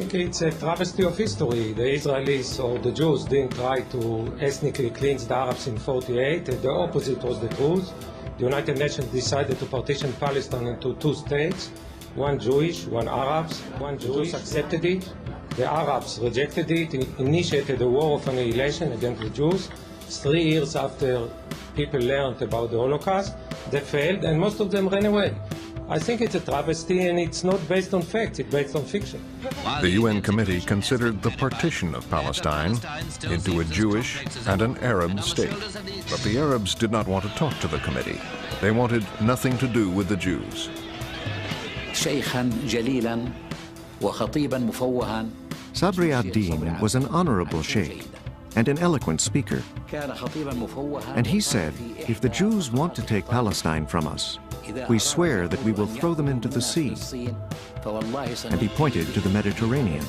think it's a travesty of history. The Israelis or the Jews didn't try to ethnically cleanse the Arabs in 48. The opposite was the truth. The United Nations decided to partition Palestine into two states, one Jewish, one Arabs. One Jews accepted it. The Arabs rejected it, initiated a war of annihilation against the Jews. 3 years after people learned about the Holocaust, they failed, and most of them ran away. I think it's a travesty, and it's not based on facts, it's based on fiction. The UN committee considered the partition of Palestine into a Jewish and an Arab state. But the Arabs did not want to talk to the committee. They wanted nothing to do with the Jews. Sabri ad-Din was an honorable sheikh and an eloquent speaker. And he said, if the Jews want to take Palestine from us, we swear that we will throw them into the sea. And he pointed to the Mediterranean,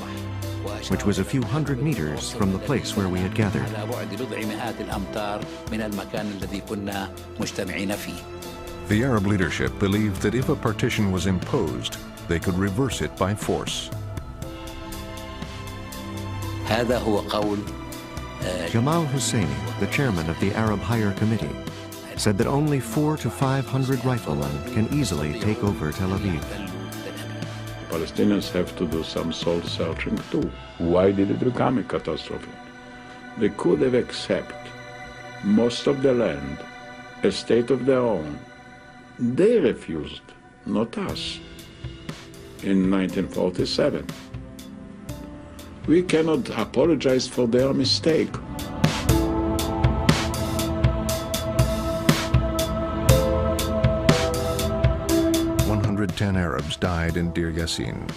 which was a few hundred meters from the place where we had gathered. The Arab leadership believed that if a partition was imposed, they could reverse it by force. Jamal Husseini, the chairman of the Arab Higher Committee, said that only 400 to 500 riflemen can easily take over Tel Aviv. Palestinians have to do some soul searching too. Why did it become a catastrophe? They could have accepted most of the land, a state of their own. They refused, not us, in 1947. We cannot apologize for their mistake. 110 Arabs died in Deir Yassin.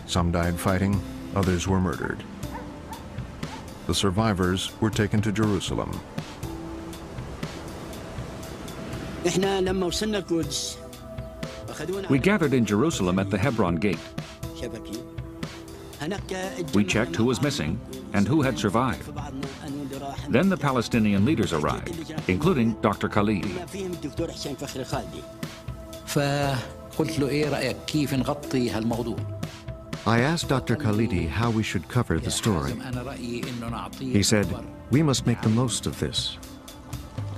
Some died fighting, others were murdered. The survivors were taken to Jerusalem. We gathered in Jerusalem at the Hebron gate. We checked who was missing and who had survived. Then the Palestinian leaders arrived, including Dr. Khalidi. I asked Dr. Khalidi how we should cover the story. He said, we must make the most of this.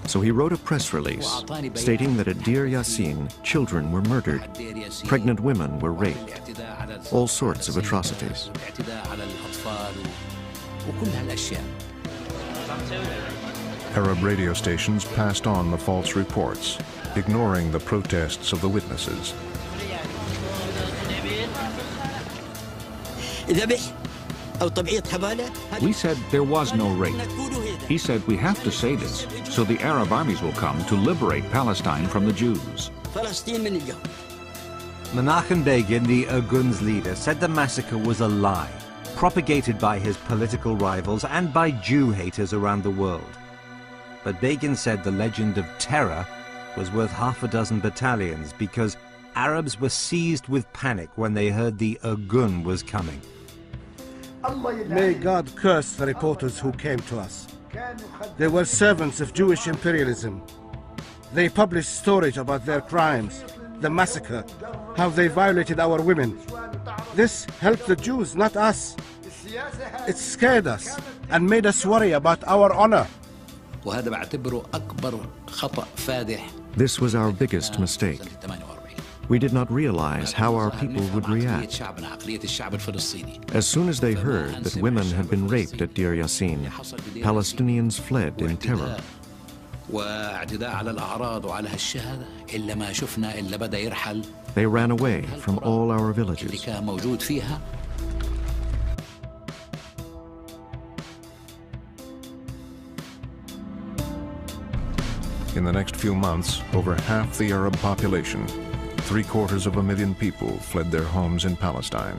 So he wrote a press release stating that at Deir Yassin, children were murdered, pregnant women were raped, all sorts of atrocities. Arab radio stations passed on the false reports, ignoring the protests of the witnesses. We said there was no rape. He said we have to say this so the Arab armies will come to liberate Palestine from the Jews. Menachem Begin, the Irgun's leader, said the massacre was a lie, propagated by his political rivals and by Jew haters around the world. But Begin said the legend of terror was worth half a dozen battalions because Arabs were seized with panic when they heard the Irgun was coming. May God curse the reporters who came to us. They were servants of Jewish imperialism. They published stories about their crimes, the massacre, how they violated our women. This helped the Jews, not us. It scared us and made us worry about our honor. This was our biggest mistake. We did not realize how our people would react. As soon as they heard that women had been raped at Deir Yassin, Palestinians fled in terror. They ran away from all our villages. In the next few months, over half the Arab population, 750,000 people, fled their homes in Palestine.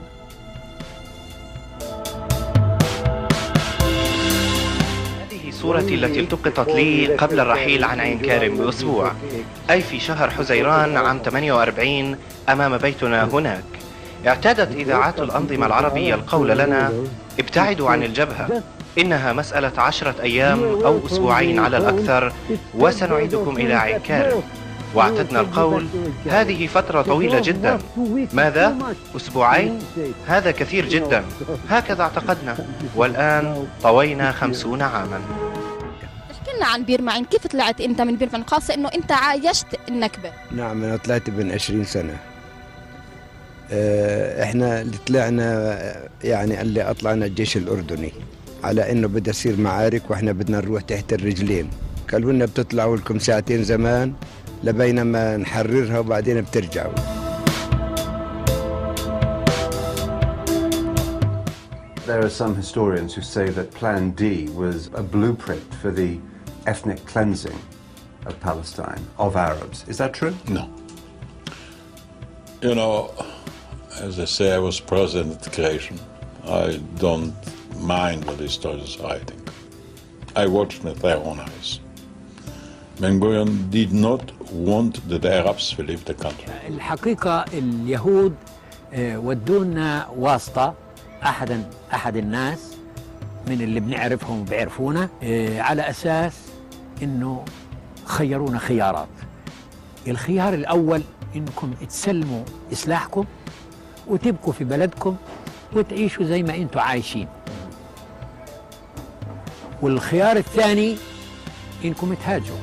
هذه صورتي التي التقطت لي قبل الرحيل عن عين كارم بأسبوع، أي في شهر حزيران عام 48 أمام بيتنا هناك. اعتادت إذاعات الأنظمة العربية القول لنا: ابتعدوا عن الجبهة، إنها مسألة 10 أيام أو أسبوعين على الأكثر وسنعيدكم إلى عين كارم. واعتدنا القول هذه فترة طويلة جدا. ماذا؟ أسبوعين؟ هذا كثير جدا. هكذا اعتقدنا، والآن طوينا 50 عاما. احكي لنا عن بير معين، كيف طلعت أنت من بير معين، خاصة أنه أنت عايشت النكبة؟ نعم، أنا طلعت من 20 سنة. احنا اللي طلعنا يعني اللي أطلعنا الجيش الأردني على أنه بدأ يصير معارك وإحنا بدنا نروح تحت الرجلين. قالوا لنا بتطلعوا لكم ساعتين زمان لبينما نحررها وبعدين بترجعوا. There are some historians who say that Plan D was a blueprint for the ethnic cleansing of Palestine, of Arabs. Is that true? No. You know, as I say, I was present at the creation. I don't mind what the historians are writing. I watched with their own eyes. Ben Gurion did not want the Arabs to leave the country. الحقيقة اليهود ودونا واسطة، أحد الناس من اللي بنعرفهم وبيعرفونا، على أساس إنه خيرونا خيارات. الخيار الأول إنكم تسلموا سلاحكم وتبقوا في بلدكم وتعيشوا زي ما أنتم عايشين. والخيار الثاني إنكم تهاجروا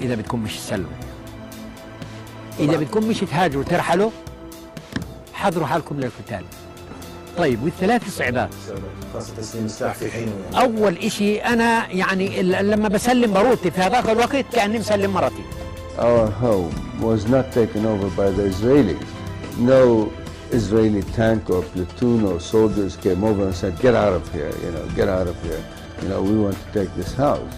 إذا بدكم مش تسلموا. إذا بدكم مش تهاجروا ترحلوا، حضروا حالكم للقتال. طيب، والثلاث صعبات. خاصة تسليم السلاح في حينه. أول إشي أنا يعني لما بسلم باروتي في هذاك الوقت كأني مسلم مرتي. Our home was not taken over by the Israelis. No Israeli tank or platoon or soldiers came over and said, "Get out of here, get out of here. We want to take this house."